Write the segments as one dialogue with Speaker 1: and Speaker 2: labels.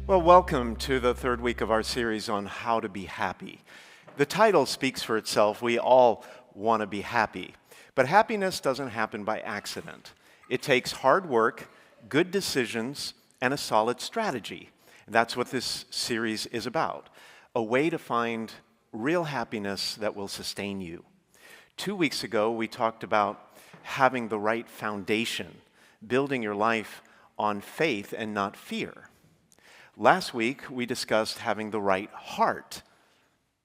Speaker 1: Well, welcome to the third week of our series on how to be happy. The title speaks for itself. We all want to be happy. But happiness doesn't happen by accident. It takes hard work, good decisions, and a solid strategy. That's what this series is about. A way to find real happiness that will sustain you. 2 weeks ago, we talked about having the right foundation, building your life on faith and not fear. Last week, we discussed having the right heart,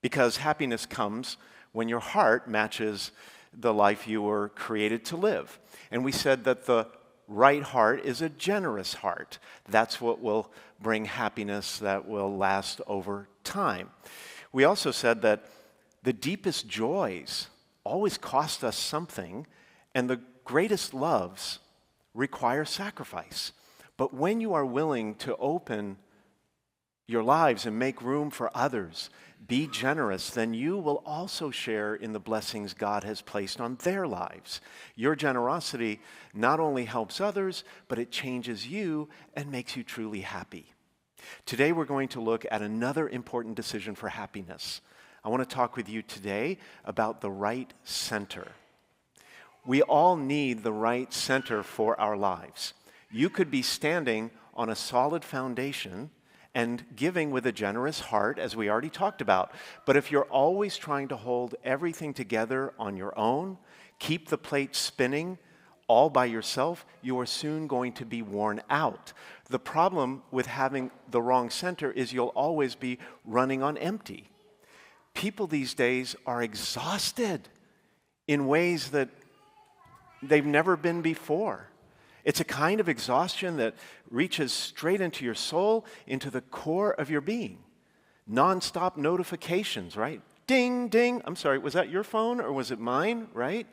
Speaker 1: because happiness comes when your heart matches the life you were created to live. And we said that the right heart is a generous heart. That's what will bring happiness that will last over time. We also said that the deepest joys always cost us something, and the greatest loves require sacrifice. But when you are willing to open your lives and make room for others, be generous, then you will also share in the blessings God has placed on their lives. Your generosity not only helps others, but it changes you and makes you truly happy. Today we're going to look at another important decision for happiness. I want to talk with you today about the right center. We all need the right center for our lives. You could be standing on a solid foundation and giving with a generous heart, as we already talked about. But if you're always trying to hold everything together on your own, keep the plate spinning all by yourself, you are soon going to be worn out. The problem with having the wrong center is you'll always be running on empty. People these days are exhausted in ways that they've never been before. It's a kind of exhaustion that reaches straight into your soul, into the core of your being. Non-stop notifications, right? Ding, ding. I'm sorry, was that your phone or was it mine, right?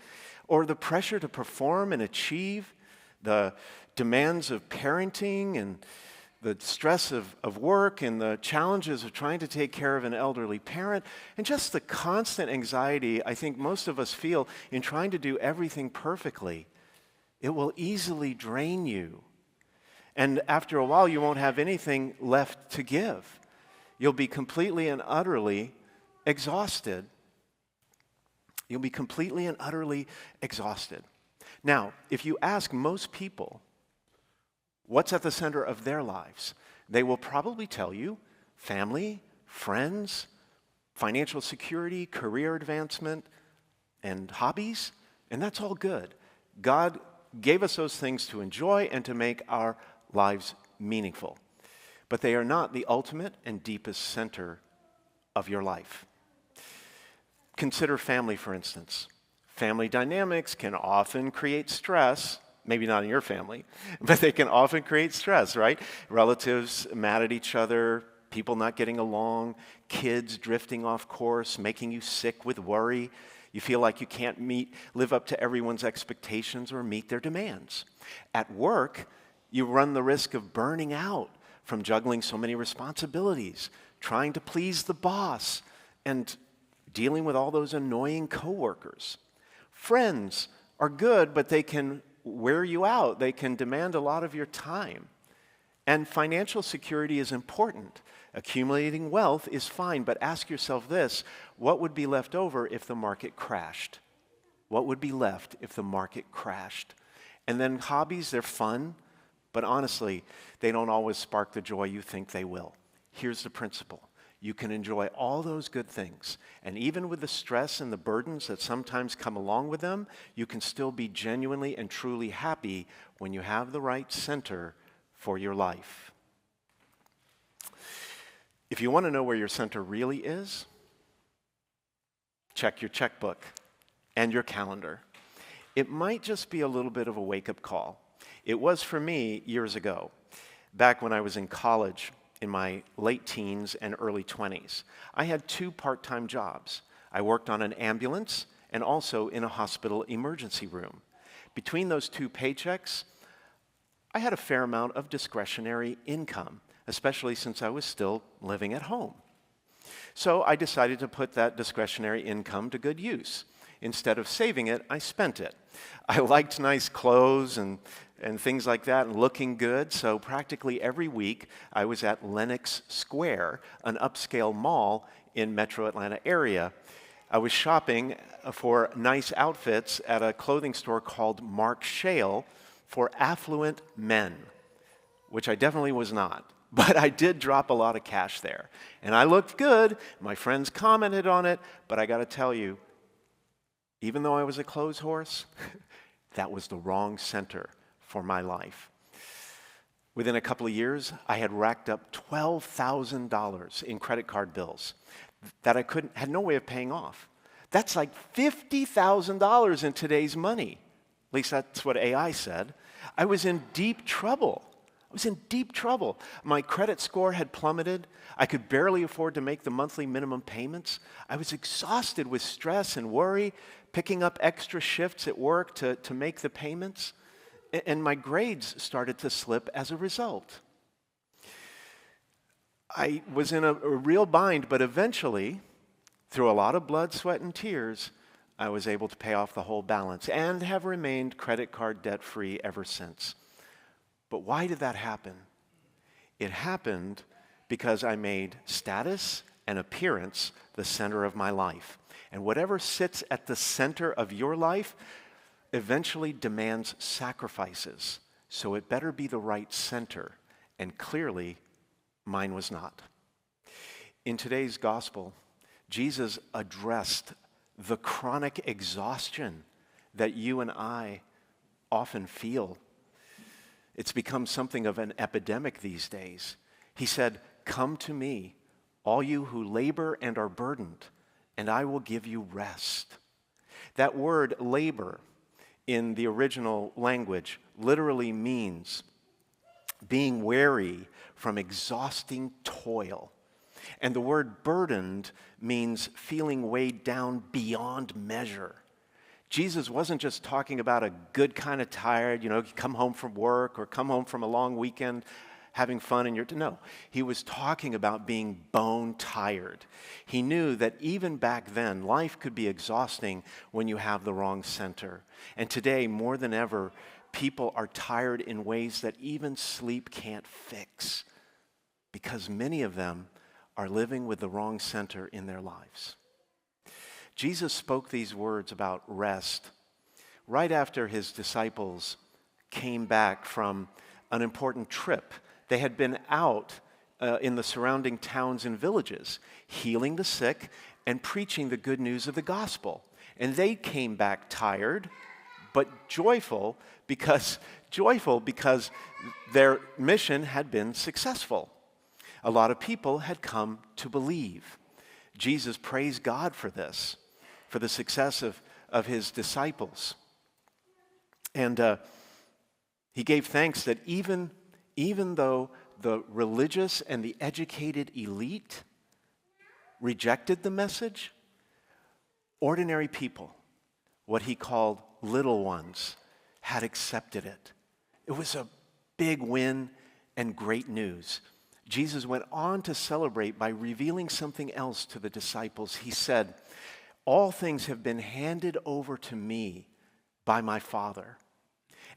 Speaker 1: Or the pressure to perform and achieve, the demands of parenting and the stress of work and the challenges of trying to take care of an elderly parent, and just the constant anxiety I think most of us feel in trying to do everything perfectly. It will easily drain you. And after a while, you won't have anything left to give. You'll be completely and utterly exhausted. You'll be completely and utterly exhausted. Now, if you ask most people what's at the center of their lives, they will probably tell you family, friends, financial security, career advancement, and hobbies, and that's all good. God gave us those things to enjoy and to make our lives meaningful. But they are not the ultimate and deepest center of your life. Consider family, for instance. Family dynamics can often create stress, maybe not in your family, but they can often create stress, right? Relatives mad at each other, people not getting along, kids drifting off course, making you sick with worry. You feel like you can't live up to everyone's expectations or meet their demands. At work, you run the risk of burning out from juggling so many responsibilities, trying to please the boss, and dealing with all those annoying coworkers. Friends are good, but they can wear you out. They can demand a lot of your time. And financial security is important. Accumulating wealth is fine, but ask yourself this: what would be left over if the market crashed? What would be left if the market crashed? And then hobbies, they're fun, but honestly, they don't always spark the joy you think they will. Here's the principle. You can enjoy all those good things, and even with the stress and the burdens that sometimes come along with them, you can still be genuinely and truly happy when you have the right center for your life. If you want to know where your center really is, check your checkbook and your calendar. It might just be a little bit of a wake-up call. It was for me years ago, back when I was in college, in my late teens and early 20s. I had 2 part-time jobs. I worked on an ambulance and also in a hospital emergency room. Between those 2 paychecks, I had a fair amount of discretionary income, especially since I was still living at home. So I decided to put that discretionary income to good use. Instead of saving it, I spent it. I liked nice clothes and things like that and looking good, so practically every week I was at Lenox Square, an upscale mall in Metro Atlanta area. I was shopping for nice outfits at a clothing store called Mark Shale for affluent men, which I definitely was not. But I did drop a lot of cash there. And I looked good. My friends commented on it. But I got to tell you, even though I was a clothes horse, that was the wrong center for my life. Within a couple of years, I had racked up $12,000 in credit card bills that I had no way of paying off. That's like $50,000 in today's money. At least that's what AI said. I was in deep trouble. My credit score had plummeted. I could barely afford to make the monthly minimum payments. I was exhausted with stress and worry, picking up extra shifts at work to make the payments. And my grades started to slip as a result. I was in a real bind, but eventually, through a lot of blood, sweat, and tears, I was able to pay off the whole balance and have remained credit card debt-free ever since. But why did that happen? It happened because I made status and appearance the center of my life. And whatever sits at the center of your life eventually demands sacrifices. So it better be the right center. And clearly, mine was not. In today's gospel, Jesus addressed the chronic exhaustion that you and I often feel. It's become something of an epidemic these days. He said, "Come to me, all you who labor and are burdened, and I will give you rest." That word labor in the original language literally means being weary from exhausting toil. And the word burdened means feeling weighed down beyond measure. Jesus wasn't just talking about a good kind of tired, you come home from work or come home from a long weekend having fun no. He was talking about being bone tired. He knew that even back then, life could be exhausting when you have the wrong center. And today, more than ever, people are tired in ways that even sleep can't fix because many of them are living with the wrong center in their lives. Jesus spoke these words about rest right after his disciples came back from an important trip. They had been out in the surrounding towns and villages, healing the sick and preaching the good news of the gospel. And they came back tired, but joyful because their mission had been successful. A lot of people had come to believe. Jesus praised God for this, for the success of his disciples. And he gave thanks that even though the religious and the educated elite rejected the message, ordinary people, what he called little ones, had accepted it. It was a big win and great news. Jesus went on to celebrate by revealing something else to the disciples. He said, "All things have been handed over to me by my Father.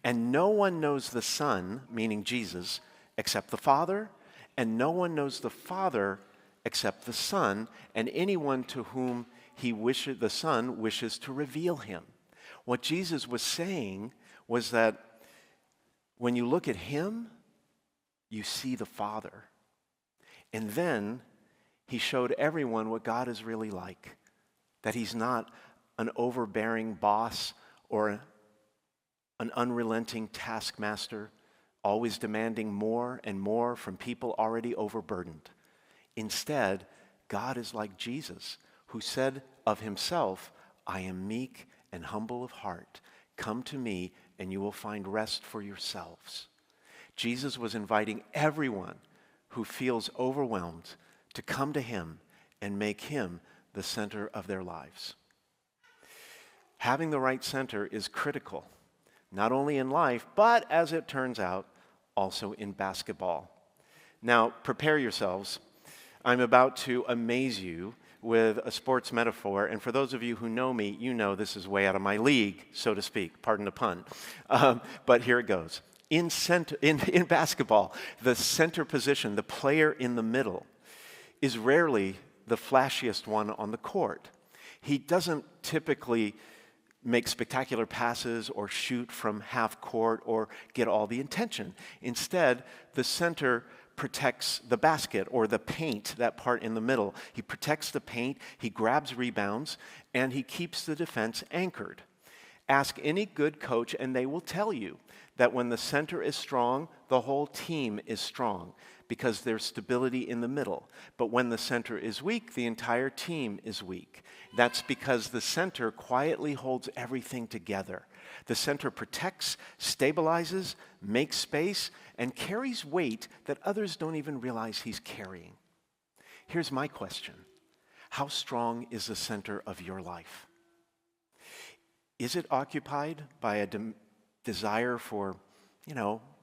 Speaker 1: And no one knows the Son," meaning Jesus, "except the Father, and no one knows the Father except the Son, and anyone to whom the Son wishes to reveal him." What Jesus was saying was that when you look at him, you see the Father. And then he showed everyone what God is really like, that he's not an overbearing boss or an unrelenting taskmaster, always demanding more and more from people already overburdened. Instead, God is like Jesus, who said of himself, "I am meek and humble of heart. Come to me and you will find rest for yourselves." Jesus was inviting everyone who feels overwhelmed to come to him and make him the center of their lives. Having the right center is critical, not only in life, but as it turns out, also in basketball. Now, prepare yourselves. I'm about to amaze you with a sports metaphor. And for those of you who know me, you know this is way out of my league, so to speak. Pardon the pun. But here it goes. In basketball, the center position, the player in the middle, is rarely the flashiest one on the court. He doesn't typically make spectacular passes or shoot from half court or get all the attention. Instead, the center protects the basket or the paint, that part in the middle. He protects the paint, he grabs rebounds, and he keeps the defense anchored. Ask any good coach and they will tell you that when the center is strong, the whole team is strong because there's stability in the middle. But when the center is weak, the entire team is weak. That's because the center quietly holds everything together. The center protects, stabilizes, makes space, and carries weight that others don't even realize he's carrying. Here's my question. How strong is the center of your life? Is it occupied by a desire for,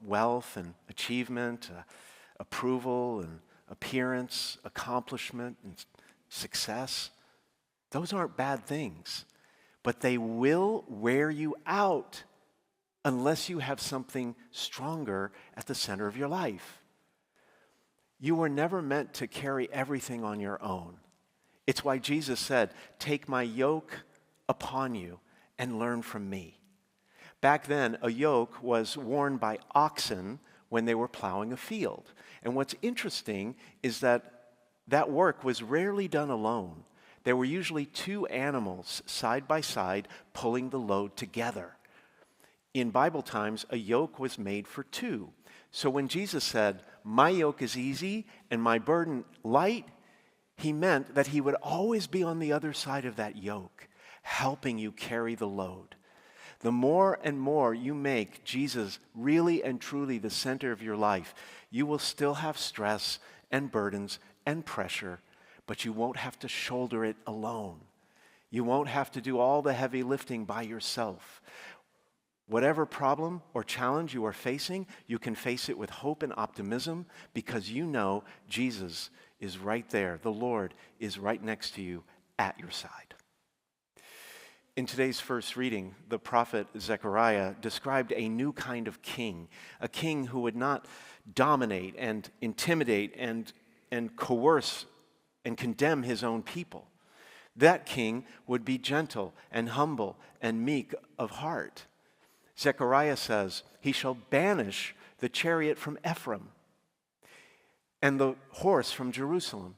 Speaker 1: wealth and achievement, approval and appearance, accomplishment and success? Those aren't bad things, but they will wear you out unless you have something stronger at the center of your life. You were never meant to carry everything on your own. It's why Jesus said, "Take my yoke upon you and learn from me." Back then, a yoke was worn by oxen when they were plowing a field. And what's interesting is that that work was rarely done alone. There were usually two animals side by side pulling the load together. In Bible times, a yoke was made for two. So when Jesus said, "My yoke is easy and my burden light," he meant that he would always be on the other side of that yoke, helping you carry the load. The more and more you make Jesus really and truly the center of your life, you will still have stress and burdens and pressure, but you won't have to shoulder it alone. You won't have to do all the heavy lifting by yourself. Whatever problem or challenge you are facing, you can face it with hope and optimism because you know Jesus is right there. The Lord is right next to you at your side. In today's first reading, the prophet Zechariah described a new kind of king, a king who would not dominate and intimidate and coerce and condemn his own people. That king would be gentle and humble and meek of heart. Zechariah says, "He shall banish the chariot from Ephraim and the horse from Jerusalem.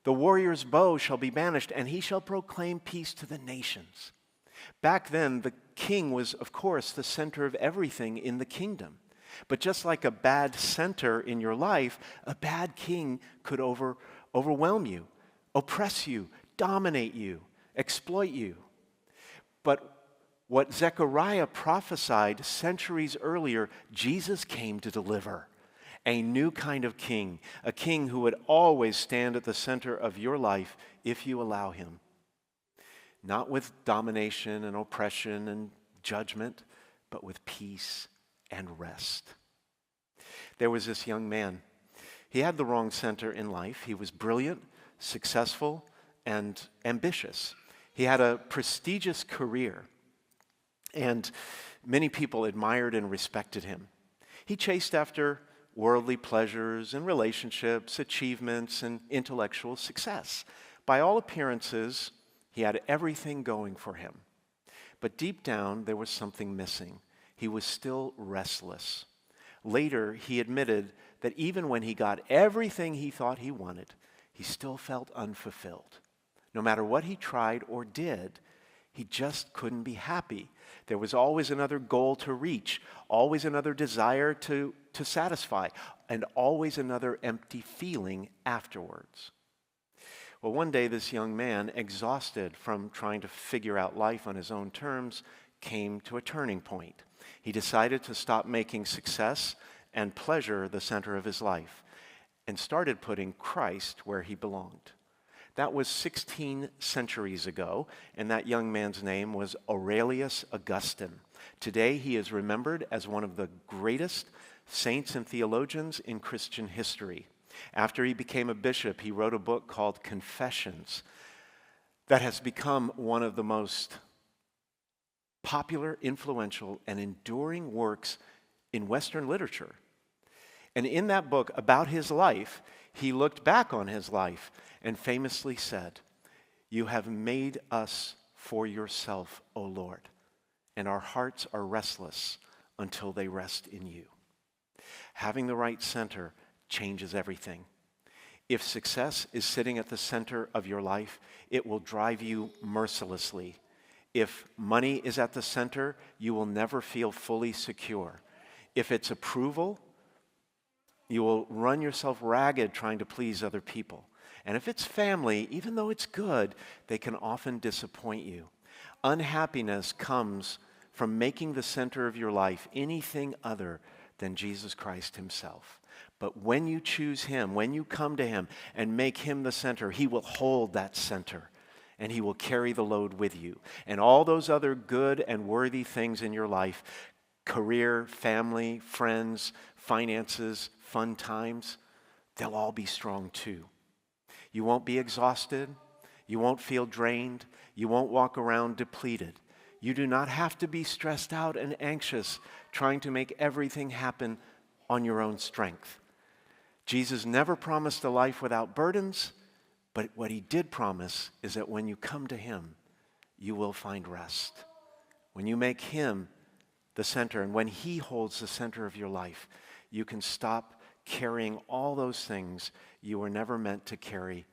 Speaker 1: The warrior's bow shall be banished, and he shall proclaim peace to the nations." Back then, the king was, of course, the center of everything in the kingdom. But just like a bad center in your life, a bad king could overwhelm you, oppress you, dominate you, exploit you. But what Zechariah prophesied centuries earlier, Jesus came to deliver. A new kind of king, a king who would always stand at the center of your life if you allow him. Not with domination and oppression and judgment, but with peace and rest. There was this young man. He had the wrong center in life. He was brilliant, successful, and ambitious. He had a prestigious career, and many people admired and respected him. He chased after worldly pleasures and relationships, achievements, and intellectual success. By all appearances, he had everything going for him. But deep down, there was something missing. He was still restless. Later, he admitted that even when he got everything he thought he wanted, he still felt unfulfilled. No matter what he tried or did, he just couldn't be happy. There was always another goal to reach, always another desire to satisfy, and always another empty feeling afterwards. Well, one day this young man, exhausted from trying to figure out life on his own terms, came to a turning point. He decided to stop making success and pleasure the center of his life and started putting Christ where he belonged. That was 16 centuries ago, and that young man's name was Aurelius Augustine. Today, he is remembered as one of the greatest saints and theologians in Christian history. After he became a bishop, he wrote a book called Confessions that has become one of the most popular, influential, and enduring works in Western literature. And in that book about his life, he looked back on his life and famously said, "You have made us for yourself, O Lord, and our hearts are restless until they rest in you." Having the right center changes everything. If success is sitting at the center of your life, it will drive you mercilessly. If money is at the center, you will never feel fully secure. If it's approval, you will run yourself ragged trying to please other people. And if it's family, even though it's good, they can often disappoint you. Unhappiness comes from making the center of your life anything other than Jesus Christ himself. But when you choose him, when you come to him and make him the center, he will hold that center and he will carry the load with you. And all those other good and worthy things in your life, career, family, friends, finances, fun times, they'll all be strong too. You won't be exhausted. You won't feel drained. You won't walk around depleted. You do not have to be stressed out and anxious trying to make everything happen on your own strength. Jesus never promised a life without burdens, but what he did promise is that when you come to him, you will find rest. When you make him the center and when he holds the center of your life, you can stop carrying all those things you were never meant to carry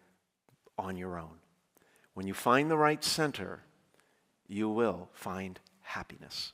Speaker 1: on your own. When you find the right center, you will find happiness.